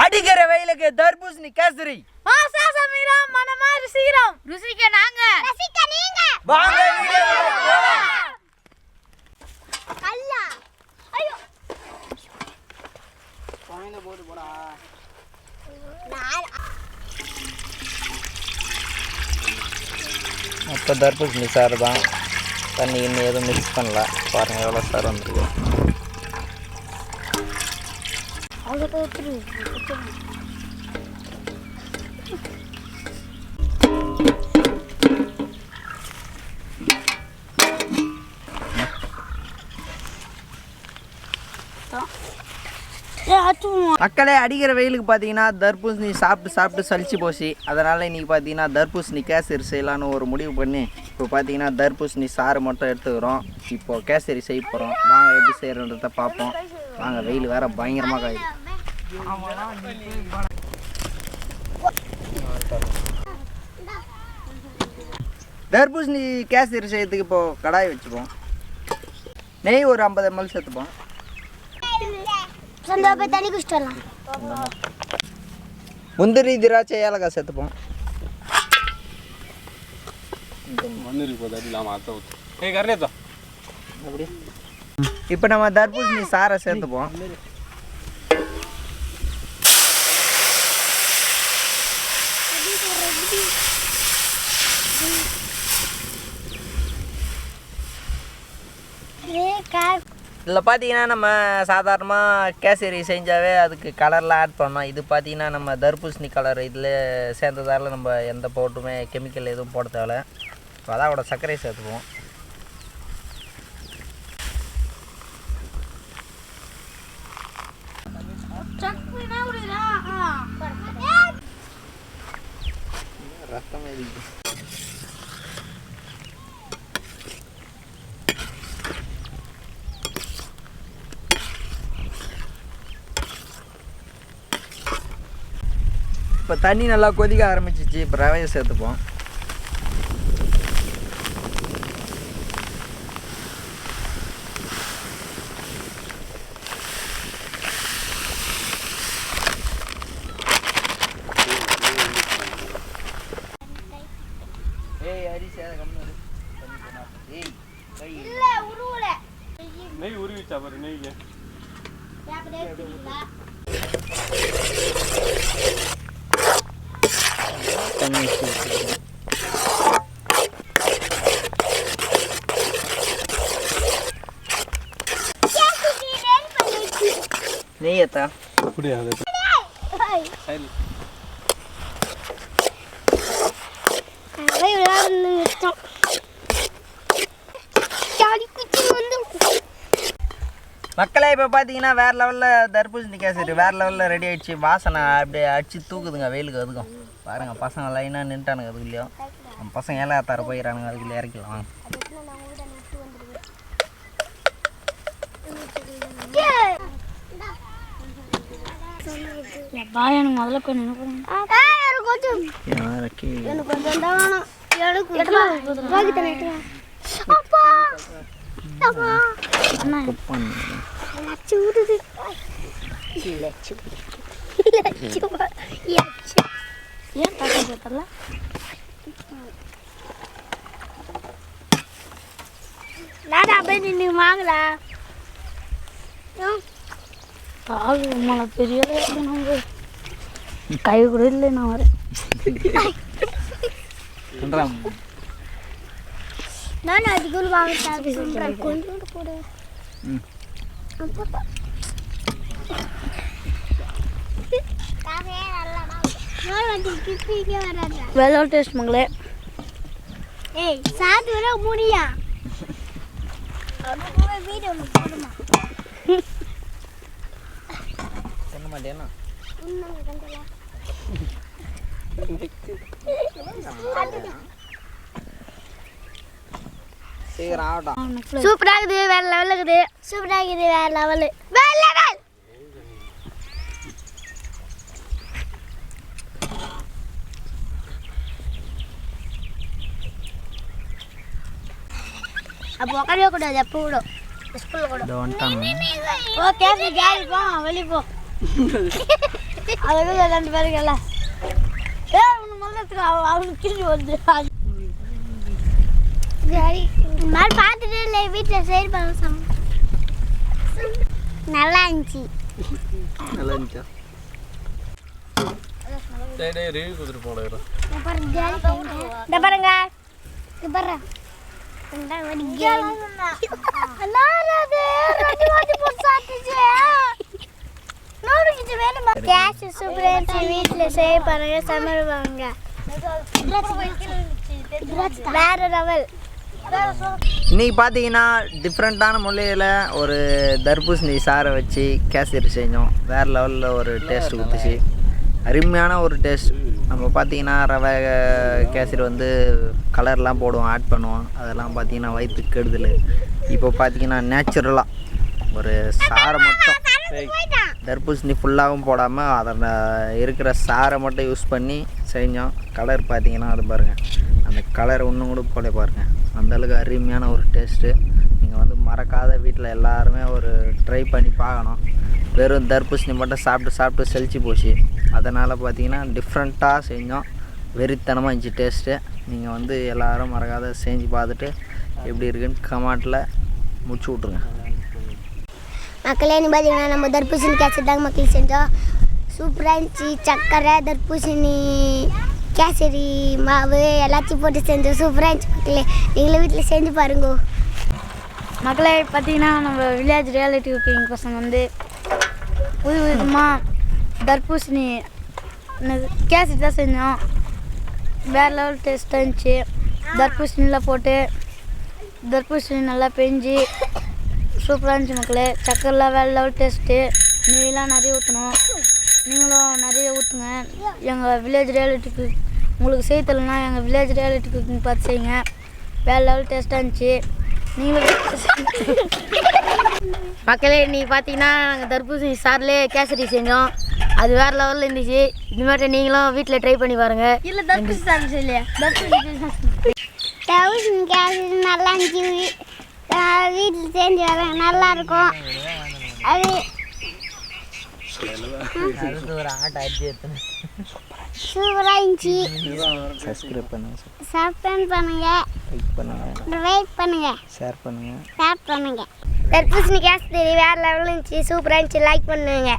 அடிக்கிற வெயிலுக்கு தர்பூசணி கேசரி. சமீரம் மனமா ருசிக்கிறோம். ருசிக்க நாங்க, ரசிக்க நீங்க. வாங்க கல்லா. ஐயோ. பாயில போடு போடா. அப்போ தர்பூசணி சாறு தான். தண்ணி இன்னும் எதுவும் மிக்ஸ் பண்ணல. பாருங்கள் எவ்வளோ சார் வந்துருக்கு. மக்களே, அடிக்கிற வெயிலுக்கு பார்த்தீங்கன்னா தர்பூசணி சாப்பிட்டு சலிச்சு போச்சு. அதனால் இன்றைக்கி பார்த்தீங்கன்னா தர்பூசணி கேசரி செய்யலான்னு ஒரு முடிவு பண்ணி இப்போ பார்த்தீங்கன்னா தர்பூசணி சாறு மட்டும் எடுத்துக்கிறோம். இப்போது கேசரி செய்ய போகிறோம். வாங்க எப்படி செய்கிறன்றத பார்ப்போம். வாங்க, வெயில் வேறு பயங்கரமாக காயுது. தர்பூசணி கேசரி செய்யறதுக்கு இப்போது கடாய் வச்சுப்போம். நெய் ஒரு 50 ml சேர்த்துப்போம். தண்ணி குடிச்சிட்டு முந்திரி, திராட்சை, ஏலக்காய் சேர்த்துப்போம். இப்போ நம்ம தர்பூசணி சாரை சேர்த்துப்போம். இதில் பார்த்தீங்கன்னா நம்ம சாதாரணமாக கேசரி செஞ்சாவே அதுக்கு கலர்லாம் ஆட் பண்ணோம். இது பார்த்தீங்கன்னா நம்ம தர்பூசணி கலர் இதில் சேர்ந்ததால் நம்ம எந்த பவுடருமே கெமிக்கல் எதுவும் போட தேவை. அதோட சர்க்கரை சேர்த்துப்போம். ரத்தமே இப்போ தண்ணி நல்லா கொதிக்க ஆரம்பிச்சிச்சு. இப்போ ரவையை சேர்த்துப்போம். நெய் உருவிச்சா பாரு நெய்ல. நெய்யத்தா அப்படியா? மக்களே, இப்போ பார்த்தீங்கன்னா வேறு லெவலில் தர்பூசணி கேசரி வேறு லெவலில் ரெடி ஆகிடுச்சு. வாசனை அப்படியே அடித்து தூக்குதுங்க வெயிலுக்கு. அதுக்கும் பாருங்கள், பசங்க லைனாக நின்ட்டானுங்க. அதுக்குள்ளேயோ நம்ம பசங்க ஏலாத்தார போயிடறானுங்க. அதுக்குள்ளே இறக்கலாம். முதல்ல பெரிய கை கூட இல்லை. நான் வரேன். நான் அதுக்குள்ள வாங்க கொஞ்சம் போடு. வெள்ளை டேஸ்ட் மங்களே. ஏய் சாது வர முடியா? வீடியோ போடுமா? பண்ண மாட்டேனா? சீக்கிரம் ஆகட்டும். சூப்பராக இருக்குது. வேற லெவலில் இருக்குது. சூப்பராக இருக்குது. வேற லெவலு. வேற லெவல். அப்போ உட்காரவே கூடாது. எப்போ விடும் ஸ்கூலில் கூட. வந்துட்டாங்க. ஓகே, ஜாலி போ, வெளியே போ. அதுக்கு 2 பேருக்கு எல்லாம் அவனுக்கு கிழி வந்து மாதிரி பார்த்துட்டு இல்லை வீட்டில் சரி பண்ண நல்லா இருந்துச்சு. நல்லா இருந்துச்சா? ரிவ்யூ கொடுத்துட்டு போனேன். இந்த பாருங்க இது பாரு வீட்டில் செய்ய பாருங்க சமைப்பாங்க வேற லெவல். இன்றைக்கி பார்த்தீங்கன்னா டிஃப்ரெண்ட்டான முறையில் ஒரு தர்பூசணி சாரை வச்சு கேசரி செஞ்சோம். வேறு லெவலில் ஒரு டேஸ்ட் கொடுத்துச்சு. அருமையான ஒரு டேஸ்ட். நம்ம பார்த்தீங்கன்னா ரவை கேசரி வந்து கலர்லாம் போடுவோம், ஆட் பண்ணுவோம். அதெல்லாம் பார்த்தீங்கன்னா வயிற்றுக்கு கெடுதல். இப்போ பார்த்தீங்கன்னா நேச்சுரலாக ஒரு சாரை மட்டும் தர்பூசணி ஃபுல்லாகவும் போடாமல் அதில் இருக்கிற சாரை மட்டும் யூஸ் பண்ணி செஞ்சோம். கலர் பார்த்தீங்கன்னா அது பாருங்கள், அந்த கலர் இன்னும் கூட போல பாருங்கள். அந்தளவுக்கு அருமையான ஒரு டேஸ்ட்டு. நீங்கள் வந்து மறக்காத வீட்டில் எல்லாருமே ஒரு ட்ரை பண்ணி பார்க்கணும். வெறும் தர்பூசணி மட்டும் சாப்பிட்டு செழிச்சு போச்சு. அதனால் பார்த்தீங்கன்னா டிஃப்ரெண்ட்டாக செஞ்சோம். வெறித்தனமாக இருந்துச்சு டேஸ்ட்டு. நீங்கள் வந்து எல்லோரும் மறக்காத செஞ்சு பார்த்துட்டு எப்படி இருக்குன்னு கமெண்ட்டில் முடிச்சு விட்ருங்க. மக்களே பார்த்தீங்கன்னா நம்ம தர்பூசணி கேசரி தாங்க மக்கள் செஞ்சோம். சூப்பராக இருந்துச்சு. சக்கரை தர்பூசணி கேசரி மாவு எல்லாத்தையும் போட்டு செஞ்சோம். சூப்பராக இருந்துச்சு மக்களே. நீங்களும் வீட்டில் செஞ்சு பாருங்க. மக்களே பார்த்தீங்கன்னா நம்ம வில்லேஜ் ரியாலிட்டி குக்கிங் பசங்க வந்து புது விதமாக தர்பூசணி கேசரி தான் செஞ்சோம். வேறு லெவல் டேஸ்ட்டாக இருந்துச்சு. தர்பூசணியில் போட்டு தர்பூசணி நல்லா பெஞ்சு சூப்பராக இருந்துச்சு மக்களே. சக்கரெலாம் வேறு லெவல் டேஸ்ட்டு. நெய்லாம் நிறைய ஊற்றணும். நீங்களும் நிறைய ஊற்றுங்க. எங்கள் வில்லேஜ் ரியாலிட்டிக்கு உங்களுக்கு செய்ய தெரியலனா எங்கள் வில்லேஜ் ரியாலிட்டி குக்கிங் பார்த்து செய்யுங்க. வேறு லெவல் டேஸ்ட்டாக இருந்துச்சு. நீங்களும் மக்களே இன்றைக்கி பார்த்தீங்கன்னா நாங்கள் தர்பூசணி சார்லேயே கேசரி செஞ்சோம். அது வேறு லெவலில் இருந்துச்சு. இது மாதிரி நீங்களும் வீட்டில் ட்ரை பண்ணி பாருங்கள். இல்லை தர்பூசணி சார் இல்லையா தர்பூசணி கேசரி நல்லா இருந்துச்சு. வீட்டில் செஞ்சு வரேன் நல்லாயிருக்கும். அது சூப்பராக இருந்துச்சு. சப்ஸ்கிரைப் பண்ணுங்கள், லைக் பண்ணுங்கள், ஷேர் பண்ணுங்கள். ஷேர் பண்ணுங்கள். தர்பூசணி கேசரி வேறு லெவலில் இருந்துச்சு. சூப்பராக இருந்துச்சு. லைக் பண்ணுங்க.